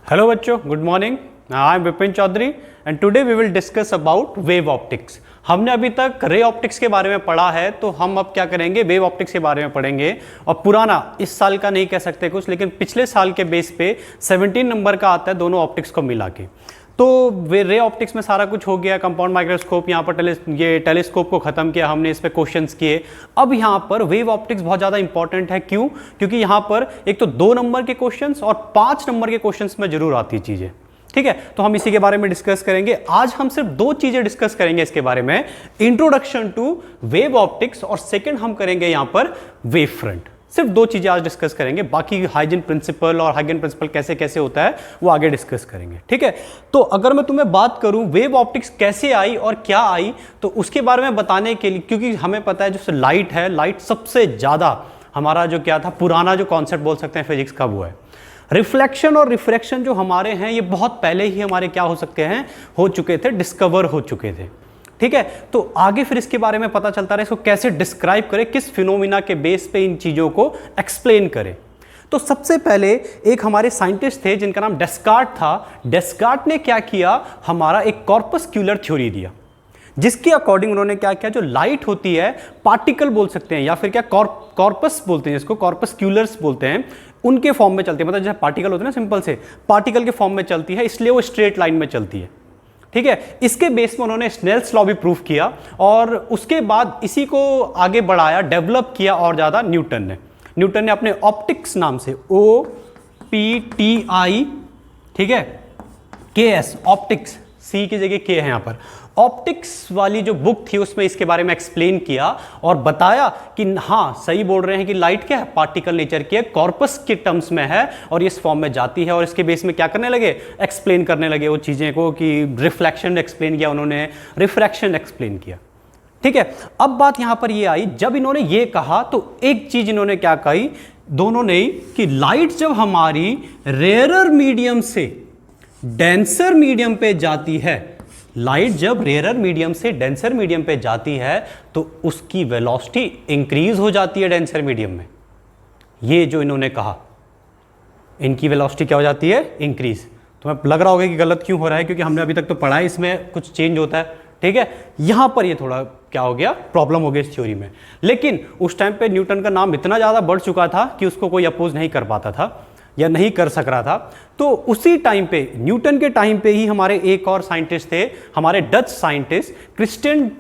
Hello बच्चों, good morning. I am Vipin Chaudhary and today we will discuss about wave optics. हमने अभी तक ray optics के बारे में पढ़ा है, तो हम अब क्या करेंगे, वेव ऑप्टिक्स के बारे में पढ़ेंगे। और पुराना, इस साल का नहीं कह सकते कुछ, लेकिन पिछले साल के बेस पे 17 नंबर का आता है दोनों ऑप्टिक्स को मिला के। तो वे रे ऑप्टिक्स में सारा कुछ हो गया, कंपाउंड माइक्रोस्कोप, यहाँ पर ये टेलीस्कोप को खत्म किया हमने, इस पे क्वेश्चंस किए। अब यहाँ पर वेव ऑप्टिक्स बहुत ज़्यादा इंपॉर्टेंट है। क्यों? क्योंकि यहाँ पर एक तो 2 नंबर के क्वेश्चंस और 5 नंबर के क्वेश्चंस में जरूर आती चीज़ें। ठीक है, तो हम इसी के बारे में डिस्कस करेंगे। आज हम सिर्फ 2 चीजें डिस्कस करेंगे इसके बारे में, इंट्रोडक्शन टू वेव ऑप्टिक्स और सेकंड हम करेंगे यहाँ पर वेव फ्रंट। सिर्फ 2 चीजें आज डिस्कस करेंगे, बाकी हाइजन प्रिंसिपल और हाइगन प्रिंसिपल कैसे कैसे होता है वो आगे डिस्कस करेंगे। ठीक है, तो अगर मैं तुम्हें बात करूं वेव ऑप्टिक्स कैसे आई और क्या आई, तो उसके बारे में बताने के लिए, क्योंकि हमें पता है जो लाइट है, लाइट सबसे ज्यादा हमारा जो क्या था, पुराना जो कॉन्सेप्ट बोल सकते हैं फिजिक्स का, वो है रिफ्लेक्शन और रिफ्रैक्शन। जो हमारे हैं ये बहुत पहले ही हमारे क्या हो सकते हैं, हो चुके थे, डिस्कवर हो चुके थे। ठीक है, तो आगे फिर इसके बारे में पता चलता रहा इसको कैसे डिस्क्राइब करें, किस फिनोमिना के बेस पे इन चीजों को एक्सप्लेन करें। तो सबसे पहले एक हमारे साइंटिस्ट थे जिनका नाम डेस्कार्ट था। डेस्कार्ट ने क्या किया, हमारा एक कॉर्पस्क्यूलर थ्योरी दिया, जिसके अकॉर्डिंग उन्होंने क्या किया, जो लाइट होती है, पार्टिकल बोल सकते हैं या फिर क्या कॉर्पस बोलते हैं, जिसको कॉर्पस्क्यूलर्स बोलते हैं, उनके फॉर्म में चलती है। मतलब जैसे पार्टिकल होते हैं ना, सिंपल से पार्टिकल के फॉर्म में चलती है, इसलिए वो स्ट्रेट लाइन में चलती है। ठीक है, इसके बेस में उन्होंने स्नेल्स लॉ भी प्रूफ किया और उसके बाद इसी को आगे बढ़ाया, डेवलप किया और ज्यादा न्यूटन ने अपने ऑप्टिक्स नाम से, OPTI, ठीक है, KS, ऑप्टिक्स, सी की जगह के है यहाँ पर, ऑप्टिक्स वाली जो बुक थी उसमें इसके बारे में एक्सप्लेन किया और बताया कि हाँ सही बोल रहे हैं कि लाइट क्या है, पार्टिकल नेचर की है, कॉर्पस के टर्म्स में है और इस फॉर्म में जाती है। और इसके बेस में क्या करने लगे, एक्सप्लेन करने लगे वो चीजें को, कि रिफ्लेक्शन एक्सप्लेन किया उन्होंने, रिफ्रैक्शन एक्सप्लेन किया। ठीक है, अब बात यहां पर ये आई, जब इन्होंने ये कहा तो एक चीज इन्होंने क्या कही दोनों ने, कि लाइट जब हमारी रेयरर मीडियम से डेंसर मीडियम पे जाती है, लाइट जब रेयरर मीडियम से डेंसर मीडियम पे जाती है तो उसकी वेलोसिटी इंक्रीज हो जाती है डेंसर मीडियम में। ये जो इन्होंने कहा, इनकी वेलोसिटी क्या हो जाती है, इंक्रीज। तुम्हें लग रहा होगा कि गलत क्यों हो रहा है, क्योंकि हमने अभी तक तो पढ़ा है, इसमें कुछ चेंज होता है। ठीक है, यहां पर ये थोड़ा क्या हो गया, प्रॉब्लम हो गई इस थ्योरी में। लेकिन उस टाइम पे न्यूटन का नाम इतना ज्यादा बढ़ चुका था कि उसको कोई अपोज नहीं कर पाता था या नहीं कर सक रहा था। तो उसी टाइम पे, न्यूटन के टाइम पे ही हमारे एक और साइंटिस्ट थे, हमारे डच साइंटिस्ट क्रिस्टियन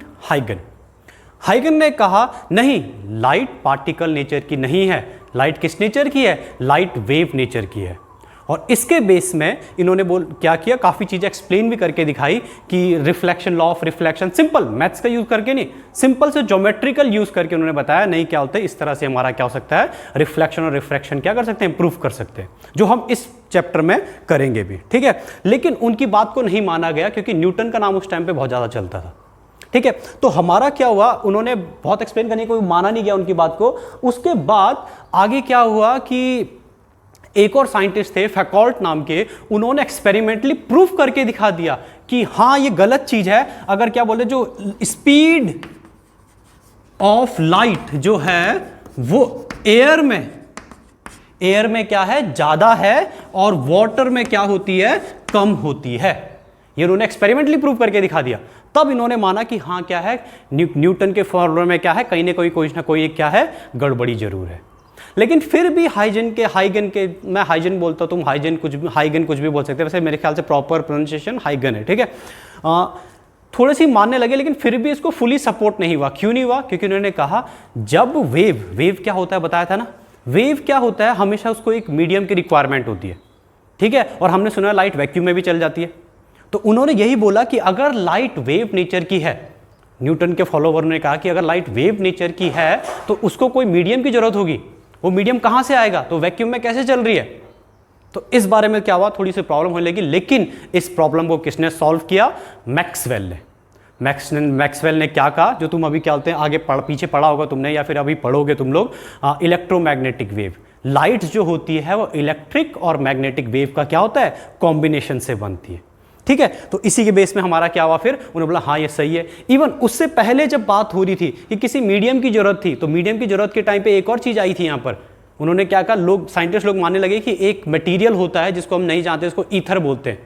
हाइगन ने कहा नहीं, लाइट पार्टिकल नेचर की नहीं है, लाइट किस नेचर की है, लाइट वेव नेचर की है। और इसके बेस में इन्होंने क्या किया, काफी चीजें एक्सप्लेन भी करके दिखाई कि reflection, law of reflection, simple maths का यूज करके नहीं, सिंपल से ज्योमेट्रिकल यूज करके उन्होंने बताया नहीं क्या होता है, इस तरह से हमारा क्या हो सकता है, रिफ्लेक्शन और रिफ्रैक्शन क्या कर सकते हैं, इंप्रूव कर सकते हैं, जो हम इस चैप्टर में करेंगे भी। ठीक है, लेकिन उनकी बात को नहीं माना गया क्योंकि न्यूटन का नाम उस टाइम पे बहुत ज्यादा चलता था। ठीक है, तो हमारा क्या हुआ, उन्होंने बहुत एक्सप्लेन करने को माना नहीं गया उनकी बात को। उसके बाद आगे क्या हुआ कि एक और साइंटिस्ट थे फैकॉल्ट नाम के, उन्होंने एक्सपेरिमेंटली प्रूफ करके दिखा दिया कि हाँ ये गलत चीज है। अगर क्या बोले, जो स्पीड ऑफ लाइट जो है वो एयर में क्या है, ज्यादा है, और वाटर में क्या होती है, कम होती है। ये उन्होंने एक्सपेरिमेंटली प्रूफ करके दिखा दिया। तब इन्होंने माना कि हाँ क्या है, न्यूटन के फॉर्मूले में क्या है, कहीं ना कोई क्या है, गड़बड़ी जरूर है। लेकिन फिर भी हाइगन के, मैं हाइगन बोलता हूं, तुम हाइगन कुछ भी बोल सकते हैं, वैसे मेरे ख्याल से प्रॉपर प्रोनाउंसिएशन हाइगन है। ठीक है, थोड़े सी मानने लगे, लेकिन फिर भी इसको फुली सपोर्ट नहीं हुआ। क्यों नहीं हुआ? क्योंकि उन्होंने कहा जब वेव क्या होता है, बताया था ना, वेव क्या होता है, हमेशा उसको एक मीडियम की रिक्वायरमेंट होती है। ठीक है, और हमने सुना लाइट वैक्यूम में भी चल जाती है। तो उन्होंने यही बोला कि अगर लाइट वेव नेचर की है, न्यूटन के फॉलोवर ने कहा कि अगर लाइट वेव नेचर की है तो उसको कोई मीडियम की जरूरत होगी। वो मीडियम कहां से आएगा, तो वैक्यूम में कैसे चल रही है। तो इस बारे में क्या हुआ, थोड़ी सी प्रॉब्लम होने लगी। लेकिन इस प्रॉब्लम को किसने सॉल्व किया, मैक्सवेल ने क्या कहा, जो तुम अभी क्या बोलते हैं, आगे पीछे पढ़ा होगा तुमने या फिर अभी पढ़ोगे तुम लोग, इलेक्ट्रोमैग्नेटिक वेव। लाइट जो होती है वो इलेक्ट्रिक और मैग्नेटिक वेव का क्या होता है, कॉम्बिनेशन से बनती है। ठीक है, तो इसी के बेस में हमारा क्या हुआ, फिर उन्होंने बोला हाँ ये सही है। इवन उससे पहले जब बात हो रही थी कि किसी मीडियम की जरूरत थी, तो मीडियम की जरूरत के टाइम पे एक और चीज आई थी यहाँ पर, उन्होंने क्या कहा, लोग साइंटिस्ट लोग मानने लगे कि एक मटेरियल होता है जिसको हम नहीं जानते, उसको ईथर बोलते हैं,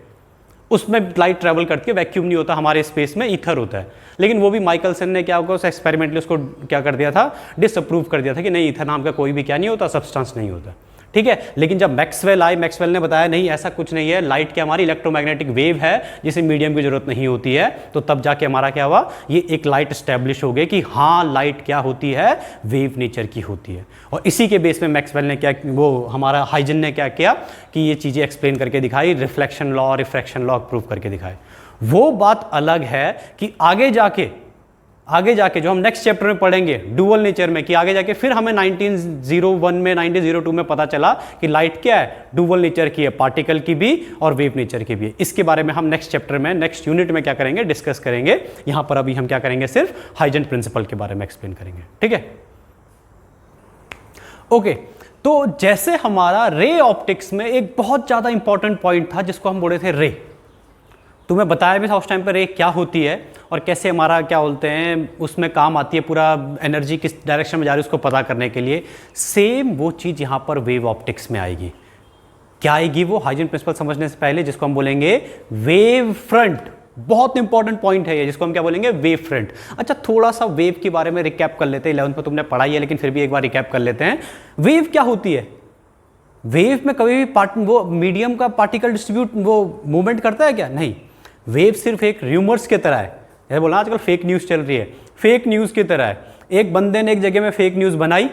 उसमें लाइट ट्रैवल करती है, वैक्यूम नहीं होता, हमारे स्पेस में ईथर होता है। लेकिन वो भी माइकलसन ने क्या होगा, उस एक्सपेरिमेंटली उसको क्या कर दिया था, डिसअप्रूव कर दिया था कि नहीं, ईथर नाम का कोई भी क्या नहीं होता, सब्सटेंस नहीं होता। ठीक है, लेकिन जब मैक्सवेल आए, मैक्सवेल ने बताया नहीं ऐसा कुछ नहीं है, लाइट क्या हमारी इलेक्ट्रोमैग्नेटिक वेव है जिसे मीडियम की जरूरत नहीं होती है। तो तब जाके हमारा क्या हुआ, ये एक लाइट स्टैब्लिश हो गई कि हाँ लाइट क्या होती है, वेव नेचर की होती है। और इसी के बेस में मैक्सवेल ने क्या, वो हमारा हाइजन ने क्या किया कि ये चीज़ें एक्सप्लेन करके दिखाई, reflection law, refraction law prove करके दिखाए। वो बात अलग है कि आगे जाके जो हम नेक्स्ट चैप्टर में पढ़ेंगे डुअल नेचर में, कि आगे जाके फिर हमें 1901 में 1902 में पता चला कि लाइट क्या है, डुअल नेचर की है, पार्टिकल की भी और वेव नेचर की भी है। इसके बारे में हम नेक्स्ट चैप्टर में, नेक्स्ट यूनिट में क्या करेंगे, डिस्कस करेंगे। यहां पर अभी हम क्या करेंगे, सिर्फ हाइजन प्रिंसिपल के बारे में एक्सप्लेन करेंगे। ठीक है, ओके। तो जैसे हमारा रे ऑप्टिक्स में एक बहुत ज्यादा इंपॉर्टेंट पॉइंट था जिसको हम बोले थे रे, तुम्हें बताया भी था उस टाइम पर रे क्या होती है और कैसे हमारा क्या बोलते हैं उसमें काम आती है, पूरा एनर्जी किस डायरेक्शन में जा रही है उसको पता करने के लिए। सेम वो चीज़ यहाँ पर वेव ऑप्टिक्स में आएगी। क्या आएगी वो, हाइजन प्रिंसिपल समझने से पहले जिसको हम बोलेंगे वेव फ्रंट। बहुत इंपॉर्टेंट पॉइंट है ये, जिसको हम क्या बोलेंगे, वेव फ्रंट। अच्छा, थोड़ा सा वेव के बारे में रिकैप कर लेते हैं, 11th में तुमने पढ़ाई है लेकिन फिर भी एक बार रिकैप कर लेते हैं। वेव क्या होती है, वेव में कभी भी वो मीडियम का पार्टिकल डिस्ट्रीब्यूट वो मूवमेंट करता है क्या, नहीं। वेव सिर्फ एक र्यूमर्स की तरह है, जैसे बोला आजकल फेक न्यूज़ चल रही है, फेक न्यूज़ की तरह है। एक बंदे ने एक जगह में फेक न्यूज़ बनाई,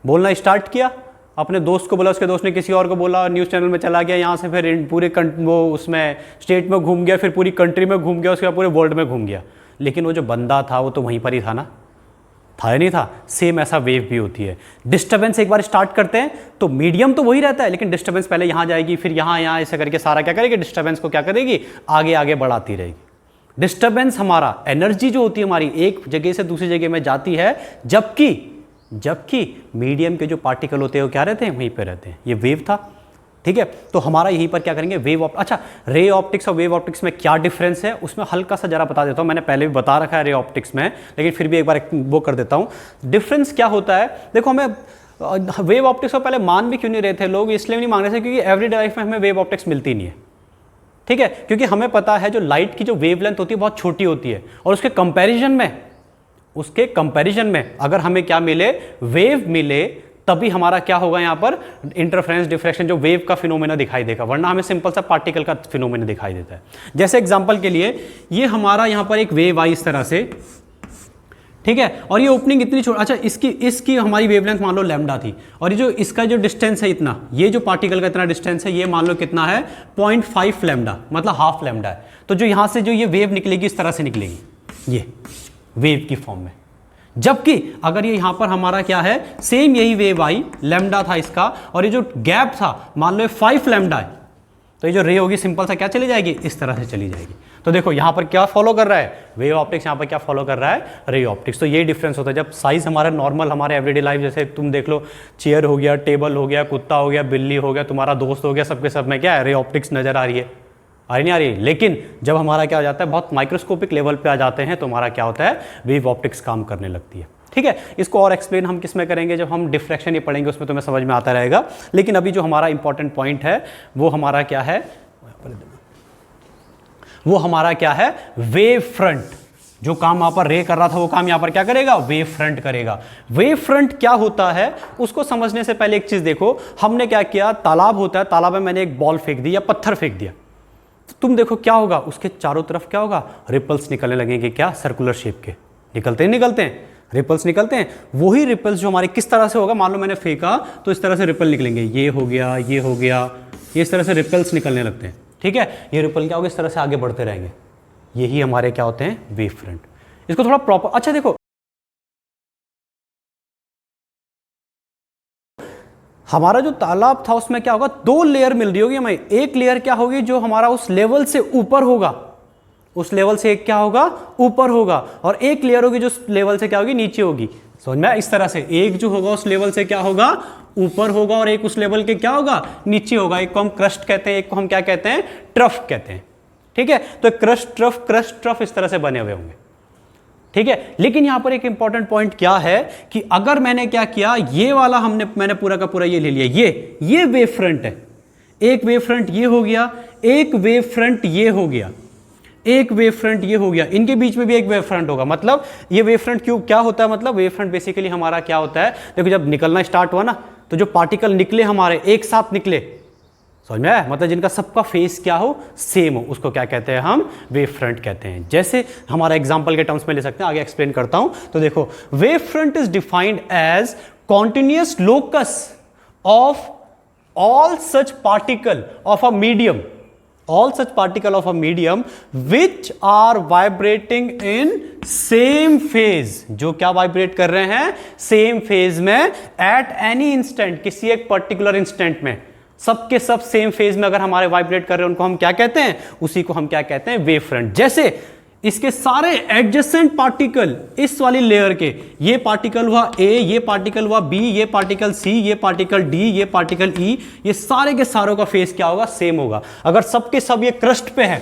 बोलना स्टार्ट किया, अपने दोस्त को बोला, उसके दोस्त ने किसी और को बोला, न्यूज़ चैनल में चला गया, यहाँ से फिर पूरे वो उसमें स्टेट में घूम गया, फिर पूरी कंट्री में घूम गया, उसके बाद पूरे वर्ल्ड में घूम गया। लेकिन वो जो बंदा था वो तो वहीं पर ही था ना, था या नहीं था। सेम ऐसा वेव भी होती है। डिस्टर्बेंस एक बार स्टार्ट करते हैं तो मीडियम तो वही रहता है, लेकिन डिस्टर्बेंस पहले यहाँ जाएगी, फिर यहाँ ऐसे करके सारा क्या करेगी, डिस्टर्बेंस को क्या करेगी, आगे आगे बढ़ाती रहेगी। डिस्टर्बेंस हमारा एनर्जी जो होती है हमारी एक जगह से दूसरी जगह में जाती है, जबकि मीडियम के जो पार्टिकल होते हैं वो क्या रहते हैं, वहीं पे रहते हैं। ये वेव था। ठीक है, तो हमारा यहीं पर क्या करेंगे, वेव अच्छा, रे ऑप्टिक्स और वेव ऑप्टिक्स में क्या डिफरेंस है उसमें हल्का सा जरा बता देता हूं। मैंने पहले भी बता रखा है रे ऑप्टिक्स में, लेकिन फिर भी एक बार वो कर देता हूं। डिफरेंस क्या होता है, देखो हमें वेव ऑप्टिक्स को पहले मान भी क्यों नहीं रहे थे लोग, इसलिए नहीं मान रहे थे क्योंकि एवरीडे लाइफ में हमें वेव ऑप्टिक्स मिलती नहीं है। ठीक है, क्योंकि हमें पता है जो लाइट की जो वेवलेंथ होती है बहुत छोटी होती है, और उसके कंपैरिजन में अगर हमें क्या मिले, वेव मिले, तभी हमारा क्या होगा यहाँ पर इंटरफेरेंस डिफ्रैक्शन, जो वेव का फिनोमेना दिखाई देगा, वरना हमें सिंपल सा पार्टिकल का फिनोमेना दिखाई देता है। जैसे एग्जांपल के लिए ये हमारा यहाँ पर एक वेव आई इस तरह से, ठीक है, और ये ओपनिंग इतनी छोटी, अच्छा इसकी हमारी वेवलेंथ मान लो लैम्डा थी, और ये जो इसका जो डिस्टेंस है इतना, ये जो पार्टिकल का इतना डिस्टेंस है, ये मान लो कितना है 0.5 लैम्डा, मतलब हाफ लैम्डा है। तो जो यहाँ से जो ये वेव निकलेगी इस तरह से निकलेगी, ये वेव की फॉर्म में। जबकि अगर ये यहां पर हमारा क्या है, सेम यही वेव आई, लैम्डा था इसका, और ये जो गैप था मान लो 5 लैम्डा है, तो ये जो रे होगी सिंपल सा क्या चली जाएगी, इस तरह से चली जाएगी। तो देखो यहां पर क्या फॉलो कर रहा है, वेव ऑप्टिक्स, यहां पर क्या फॉलो कर रहा है, रे ऑप्टिक्स। तो ये डिफरेंस होता है। जब साइज हमारा नॉर्मल, हमारे एवरीडे लाइफ, जैसे तुम देख लो, चेयर हो गया, टेबल हो गया, कुत्ता हो गया, बिल्ली हो गया, तुम्हारा दोस्त हो गया, सबके सब में क्या है, रे ऑप्टिक्स नजर आ रही है, आ रही नहीं आ रही। लेकिन जब हमारा क्या हो जाता है, बहुत माइक्रोस्कोपिक लेवल पे आ जाते हैं, तो हमारा क्या होता है, वेव ऑप्टिक्स काम करने लगती है। ठीक है, इसको और एक्सप्लेन हम किस में करेंगे, जब हम डिफ्रैक्शन ये पढ़ेंगे, उसमें तुम्हें समझ में आता रहेगा। लेकिन अभी जो हमारा इंपॉर्टेंट पॉइंट है वो हमारा क्या है, वेव फ्रंट। जो काम वहां पर रे कर रहा था वो काम यहां पर क्या करेगा, वेव फ्रंट करेगा। वेव फ्रंट क्या होता है उसको समझने से पहले एक चीज देखो, हमने क्या किया, तालाब होता है, तालाब में मैंने एक बॉल फेंक दी या पत्थर फेंक दिया, तो तुम देखो क्या होगा, उसके चारों तरफ क्या होगा, रिपल्स निकलने लगेंगे, क्या, सर्कुलर शेप के, निकलते हैं, रिपल्स निकलते हैं। वही रिपल्स जो हमारे किस तरह से होगा, मान लो मैंने फेंका तो इस तरह से रिपल निकलेंगे, ये हो गया, ये हो गया, ये इस तरह से रिपल्स निकलने लगते हैं। ठीक है, ये रिपल क्या होगा, इस तरह से आगे बढ़ते रहेंगे। यही हमारे क्या होते हैं, वेव फ्रंट। इसको थोड़ा प्रॉपर, अच्छा देखो हमारा जो तालाब था उसमें क्या होगा, 2 लेयर मिल रही होगी हमें। एक लेयर क्या होगी जो हमारा उस लेवल से ऊपर होगा, उस लेवल से एक क्या होगा, ऊपर होगा, और एक लेयर होगी जो लेवल से क्या होगी, नीचे होगी। समझ में, इस तरह से एक जो होगा उस लेवल से क्या होगा, ऊपर होगा, और एक उस लेवल के क्या होगा, नीचे होगा। एक को हम क्रस्ट कहते हैं, एक को हम क्या कहते हैं, ट्रफ कहते हैं। ठीक है, तो क्रस्ट ट्रफ इस तरह से बने हुए होंगे। ठीक है। लेकिन यहां पर एक इंपॉर्टेंट पॉइंट क्या है कि अगर मैंने क्या किया, ये वाला मैंने पूरा का पूरा ये ले लिया, ये वेव फ्रंट है, एक वेव फ्रंट ये हो गया, एक वेव फ्रंट ये हो गया, एक वेव फ्रंट ये हो गया, इनके बीच में भी एक वेव फ्रंट होगा। मतलब ये वेव फ्रंट क्यों क्या होता है, मतलब वेव फ्रंट बेसिकली हमारा क्या होता है, देखो जब निकलना स्टार्ट हुआ ना तो जो पार्टिकल निकले हमारे एक साथ निकले, समझ में आया, मतलब जिनका सबका फेस क्या हो, सेम हो, उसको क्या कहते हैं हम, वेव फ्रंट कहते हैं। जैसे हमारा एग्जांपल के टर्म्स में ले सकते हैं, आगे एक्सप्लेन करता हूं। तो देखो wave front is defined as continuous locus of all such particle of a medium, all such particle of a medium which are vibrating in same phase, जो क्या वाइब्रेट कर रहे हैं, सेम फेज में, at any instant, किसी एक particular instant में, सबके सब सेम फेज में अगर हमारे वाइब्रेट कर रहे हैं, उनको हम क्या कहते हैं, उसी को हम क्या कहते हैं, वेव फ्रंट। जैसे इसके सारे एडजेसेंट पार्टिकल इस वाली लेयर के, ये पार्टिकल हुआ ए, ये पार्टिकल हुआ बी, ये पार्टिकल सी, ये पार्टिकल डी, ये पार्टिकल ई, ये सारे के सारों का फेस क्या होगा, सेम होगा। अगर सबके सब ये क्रस्ट पे है,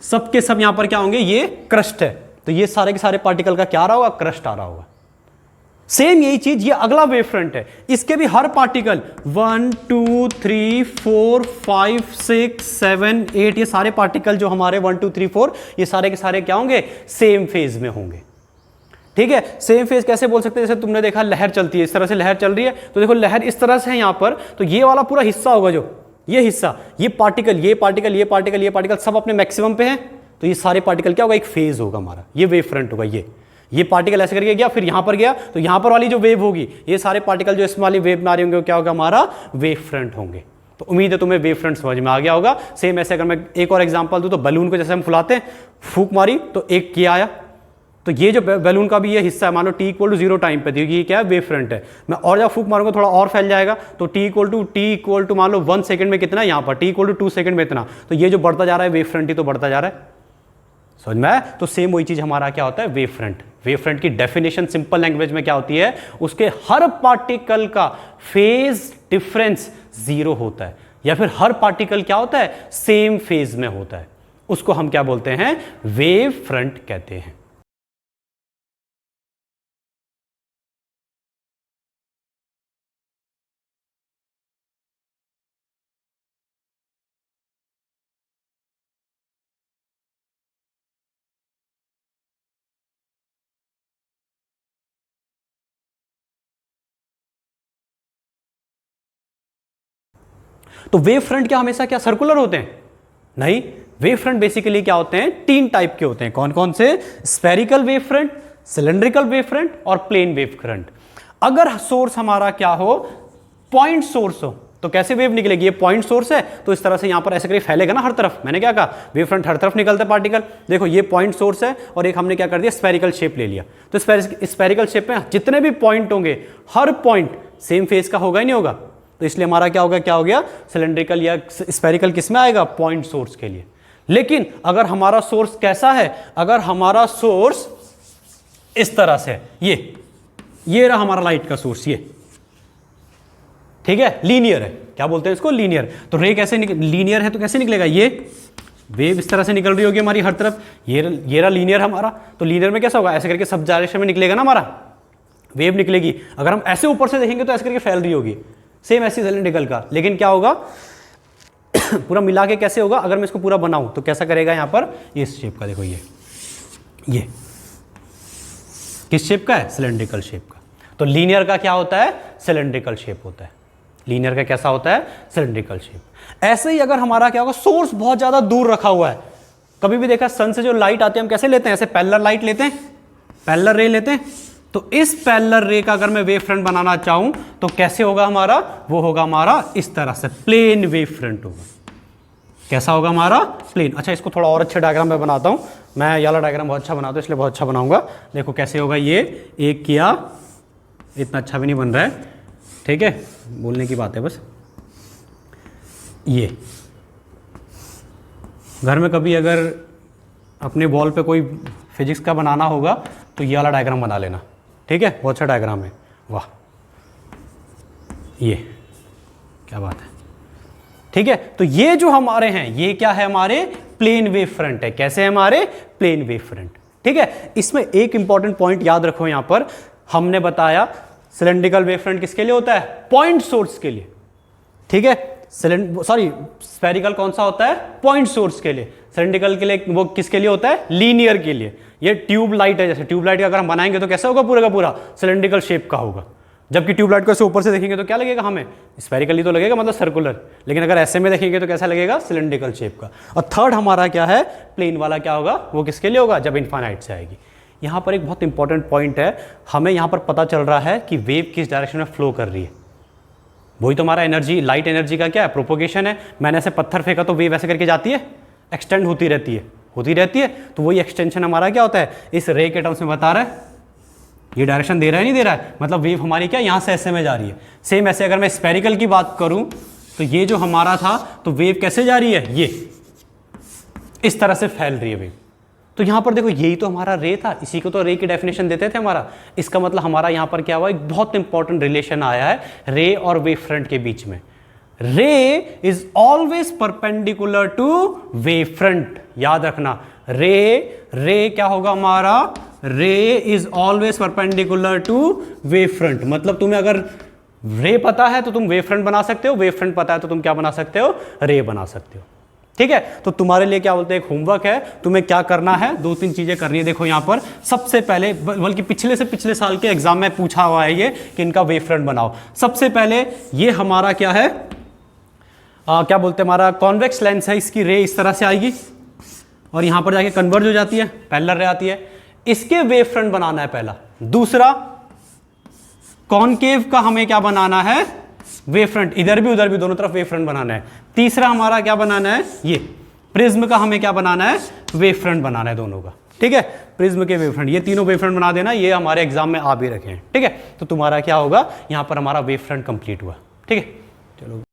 सबके सब यहां पर क्या होंगे, ये क्रस्ट है, तो ये सारे के सारे पार्टिकल का क्या आ रहा होगा, क्रस्ट आ रहा होगा। सेम यही चीज ये अगला वेव फ्रंट है, इसके भी हर पार्टिकल 1 2 3 4 5 6 7 8, ये सारे पार्टिकल जो हमारे 1 2 3 4, ये सारे के सारे क्या होंगे, सेम फेज में होंगे। ठीक है, सेम फेज कैसे बोल सकते हैं, जैसे तुमने देखा लहर चलती है, इस तरह से लहर चल रही है, तो देखो लहर इस तरह से है यहां पर, तो ये वाला पूरा हिस्सा होगा, जो ये हिस्सा, ये पार्टिकल, ये पार्टिकल, ये पार्टिकल, ये पार्टिकल सब अपने मैक्सिमम पे है, तो ये सारे पार्टिकल क्या होगा, एक फेज होगा हमारा, ये वेव फ्रंट होगा। ये पार्टिकल ऐसे करके गया, फिर यहां पर गया, तो यहां पर वाली जो वेव होगी, ये सारे पार्टिकल जो इस वाली वेव में आ रहे होंगे, क्या होगा, हमारा वेव फ्रंट होंगे। तो उम्मीद है तुम्हें वेव फ्रंट समझ में आ गया होगा। सेम ऐसे अगर मैं एक और एग्जांपल दूं, तो बलून को जैसे हम फुलाते हैं, फूंक मारी तो एक किया आया, तो ये जो बैलून का भी ये हिस्सा है, मान लो t=0 टाइम पे, देखिए ये क्या है, वेव फ्रंट है। मैं और जब फूंक मारूंगा थोड़ा और फैल जाएगा, तो t मान लो 1 सेकंड में कितना, यहां पर t=2 सेकंड में इतना, तो ये जो बढ़ता जा रहा है वेव फ्रंट ही तो बढ़ता जा रहा है, समझ में आया। तो सेम वही चीज हमारा क्या होता है, वेव फ्रंट। वेव फ्रंट की डेफिनेशन सिंपल लैंग्वेज में क्या होती है, उसके हर पार्टिकल का फेज डिफरेंस 0 होता है, या फिर हर पार्टिकल क्या होता है, सेम फेज में होता है, उसको हम क्या बोलते हैं, वेव फ्रंट कहते हैं। तो वेव फ्रंट क्या हमेशा क्या सर्कुलर होते हैं, नहीं, वेव फ्रंट बेसिकली क्या होते हैं, 3 टाइप के होते हैं। कौन कौन से, spherical wave front, cylindrical wave front और प्लेन वेव फ्रंट। अगर सोर्स हमारा क्या हो, पॉइंट सोर्स हो, तो कैसे वेव निकलेगी, ये पॉइंट सोर्स है, तो इस तरह से यहां पर ऐसे करके फैलेगा ना हर तरफ। मैंने क्या कहा, वेव फ्रंट हर तरफ निकलता है पार्टिकल। देखो ये पॉइंट सोर्स है, और एक हमने क्या कर दिया, स्फेरिकल शेप ले लिया, तो स्फेरिकल शेप में जितने भी पॉइंट होंगे, हर पॉइंट सेम फेज का होगा ही नहीं होगा, तो इसलिए हमारा क्या होगा, क्या हो गया, सिलेंड्रिकल या स्फेरिकल किस में आएगा, पॉइंट सोर्स के लिए। लेकिन अगर हमारा सोर्स कैसा है, अगर हमारा सोर्स इस तरह से है, ये रहा हमारा लाइट का सोर्स, ये ठीक है, लीनियर है, क्या बोलते हैं इसको, लीनियर। तो रे कैसे लीनियर है, तो कैसे निकलेगा, ये वेव इस तरह से निकल रही होगी हमारी हर तरफ, ये रहा लीनियर हमारा, तो लीनियर में कैसा होगा, ऐसे करके सब डायरेक्शन में निकलेगा ना हमारा, वेव निकलेगी। अगर हम ऐसे ऊपर से देखेंगे तो ऐसे करके फैल रही होगी, सेम ऐसी सिलेंड्रिकल का। लेकिन क्या होगा पूरा मिला के कैसे होगा, अगर मैं इसको पूरा बनाऊं तो कैसा करेगा, यहां पर इस शेप का, देखो ये किस शेप का है, सिलेंड्रिकल शेप का। तो लीनियर का क्या होता है, सिलेंड्रिकल शेप होता है, लीनियर का कैसा होता है, सिलेंड्रिकल शेप। ऐसे ही अगर हमारा क्या होगा, सोर्स बहुत ज्यादा दूर रखा हुआ है, कभी भी देखा सन से जो लाइट आती है हम कैसे लेते हैं, ऐसे पैरेलल लाइट लेते हैं, पैरेलल रे लेते हैं, तो इस पैरेलल रे का अगर मैं वेव फ्रंट बनाना चाहूं तो कैसे होगा हमारा, वो होगा हमारा इस तरह से, प्लेन वेव फ्रंट होगा। कैसा होगा हमारा, प्लेन। अच्छा, इसको थोड़ा और अच्छे डायग्राम में बनाता हूं मैं, ये वाला डायग्राम बहुत अच्छा बनाता हूं, इसलिए बहुत अच्छा बनाऊंगा। देखो कैसे होगा, ये एक किया, इतना अच्छा भी नहीं बन रहा है, ठीक है, बोलने की बात है बस। ये घर में कभी अगर अपने वॉल पे कोई फिजिक्स का बनाना होगा तो ये वाला डायग्राम बना लेना, ठीक है, बहुत अच्छा डायग्राम है, वाह, ये क्या बात है, ठीक है। तो ये जो हमारे हैं, ये क्या है, हमारे प्लेन वेव फ्रंट है। कैसे है हमारे, प्लेन वेव फ्रंट, ठीक है, इसमें एक इंपॉर्टेंट पॉइंट याद रखो, यहां पर हमने बताया सिलेंड्रिकल वेव फ्रंट किसके लिए होता है, पॉइंट सोर्स के लिए, ठीक है, स्फेरिकल कौन सा होता है, पॉइंट सोर्स के लिए, सिलेंड्रिकल के लिए वो किसके लिए होता है, लीनियर के लिए। ये ट्यूबलाइट है, जैसे ट्यूबलाइट का अगर हम बनाएंगे तो कैसा होगा, पूरा का पूरा सिलेंड्रिकल शेप का होगा, जबकि ट्यूबलाइट को ऐसे ऊपर से देखेंगे तो क्या लगेगा हमें, स्फेरिकली तो लगेगा, मतलब सर्कुलर, लेकिन अगर ऐसे में देखेंगे तो कैसा लगेगा, सिलेंड्रिकल शेप का। और थर्ड हमारा क्या है, प्लेन वाला क्या होगा, वो किसके लिए होगा, जब इनफाइनाइट से आएगी। यहाँ पर एक बहुत इंपॉर्टेंट पॉइंट है, हमें यहाँ पर पता चल रहा है कि वेव किस डायरेक्शन में फ्लो कर रही है, वही तो हमारा एनर्जी, लाइट एनर्जी का क्या है, प्रोपोगेशन है। मैंने ऐसे पत्थर फेंका तो वेव ऐसे करके जाती है, एक्सटेंड होती रहती है, तो वही एक्सटेंशन हमारा क्या होता है, इस रे के टर्म्स में बता रहा है, ये डायरेक्शन दे रहा है नहीं दे रहा है, मतलब वेव हमारी क्या यहाँ से ऐसे में जा रही है। सेम ऐसे अगर मैं स्फेरिकल की बात करूं तो ये जो हमारा था, तो वेव कैसे जा रही है, ये इस तरह से फैल रही है वेव। तो यहाँ पर देखो यही तो हमारा रे था, इसी को तो रे की डेफिनेशन देते थे हमारा। इसका मतलब हमारा यहाँ पर क्या हुआ, एक बहुत इंपॉर्टेंट रिलेशन आया है रे और वेव फ्रंट के बीच में। Ray is always perpendicular to wave front, याद रखना, रे क्या होगा हमारा, ray is always perpendicular to wave front. मतलब तुम्हें अगर रे पता है तो तुम वेव फ्रंट बना सकते हो, वेव फ्रंट पता है तो तुम क्या बना सकते हो, रे बना सकते हो, ठीक है। तो तुम्हारे लिए क्या बोलते हैं, एक होमवर्क है, तुम्हें क्या करना है, 2-3 चीजें करनी है। देखो यहां पर सबसे पहले, बल्कि पिछले से पिछले साल के एग्जाम में पूछा हुआ है ये कि इनका वेव फ्रंट बनाओ। सबसे पहले ये हमारा क्या है, क्या बोलते हैं, हमारा कॉन्वेक्स लेंस है, इसकी रे इस तरह से आएगी और यहां पर जाके कन्वर्ज हो जाती है, पैरेलल रे आती है, इसके वेव फ्रंट बनाना है पहला। दूसरा, कॉनकेव का हमें क्या बनाना है, वेव फ्रंट, इधर भी उधर भी दोनों तरफ वेव फ्रंट बनाना है। तीसरा हमारा क्या बनाना है, ये प्रिज्म का हमें क्या बनाना है, वेव फ्रंट बनाना है दोनों का, ठीक है, प्रिज्म के वेव फ्रंट, ये तीनों वेव फ्रंट बना देना, ये हमारे एग्जाम में आ भी रखे हैं, ठीक है। तो तुम्हारा क्या होगा, यहां पर हमारा वेव फ्रंट कंप्लीट हुआ, ठीक है, चलो।